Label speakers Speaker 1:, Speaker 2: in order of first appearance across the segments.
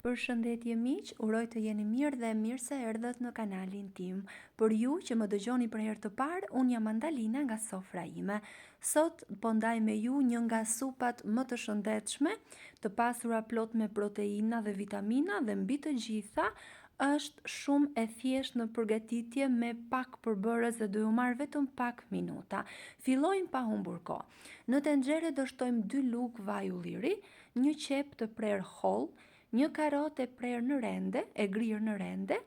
Speaker 1: Përshëndetje miq, uroj të jeni mirë dhe mirë se erdhët në kanalin tim. Për ju që më dëgjoni për herë të parë, unë jam Andalina nga sofra ime. Sot po ndaj me ju një nga supat më të shëndetshme, të pasura plot me proteina dhe vitamina dhe mbi të gjitha është shumë e thjeshtë në përgatitje me pak përbërës dhe do ju marr vetëm pak minuta. Fillojmë pa humbur kohë. Në tenxhere do shtojmë 2 lugë vaj ulliri, një qep të prerë holl, një karotë e prerë në rende, e grirë në rende,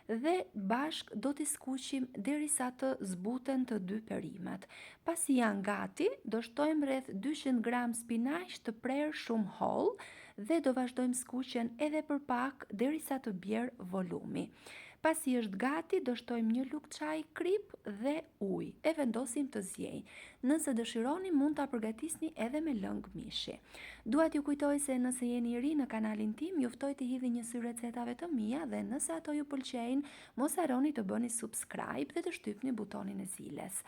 Speaker 1: dhe bashk do t'i skuqim derisa të zbuten të 2 perimet. Pasi janë gati, do shtojmë rreth 200 gram spinaq të prerë shumë holl dhe do vazhdojmë skuqjen edhe për pak derisa të bjerë volumi. Pasi është gati, do shtojmë një lugë çaj krip dhe ujë e vendosim të zjej. Nëse dëshironi, mund ta përgatisni edhe me lëng mishi. Dua t'ju kujtoj se nëse jeni i ri në kanalin tim, ju ftoj të hidhni një sy recetave të mia dhe nëse ato ju pëlqejnë, mos harroni të bëni subscribe dhe të shtypni butonin e ziles.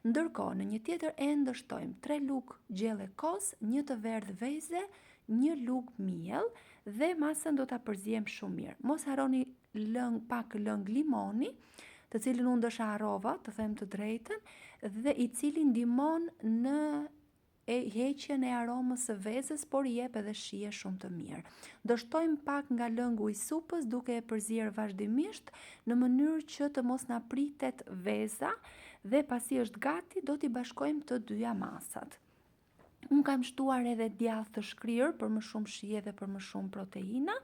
Speaker 1: Ndërkohë, në një tjetër end do shtojmë 3 lugë gjelle kos, një të verdh veze, një lugë miell dhe masën do ta përziejmë shumë mirë. Mos harroni pak lëng limoni, të cilin unë dësha harrova, të them të drejtën, dhe i cili ndihmon në heqjen e aromës së vezës, por i jep edhe shije shumë të mirë. Do shtojmë pak nga lëngu i supës duke e përzier vazhdimisht në mënyrë që të mos na pritet veza dhe pasi është gati do t'i bashkojmë të dyja masat. Unë kam shtuar edhe djathë të shkrirë për më shumë shije dhe për më shumë proteina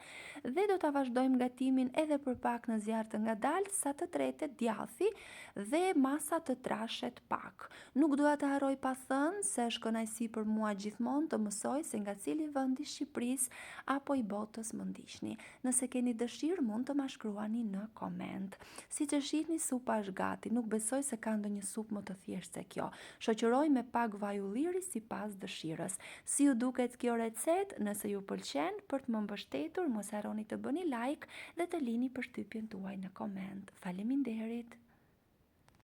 Speaker 1: dhe do ta vazhdojmë gatimin edhe për pak në zjarr të ngadaltë sa të tretet djathi dhe masa të trashet pak. Nuk dua të harroj pa thënë se është kënaqësi për mua gjithmonë të mësoj se nga cili vend i Shqipërisë apo i botës më ndiqni. Nëse keni dëshirë mund të ma shkruani në koment. Siç e shihni, supa është gati. Nuk besoj se ka ndonjë supë më të thjeshtë se kjo. Shoqëroj me pak vaj ulliri sipas dëshirës. Si ju duket kjo recet? Nëse ju pëlqen, për të më mbështetur, mos harroni të bëni like dhe të lini përshtypjen tuaj në koment. Faleminderit!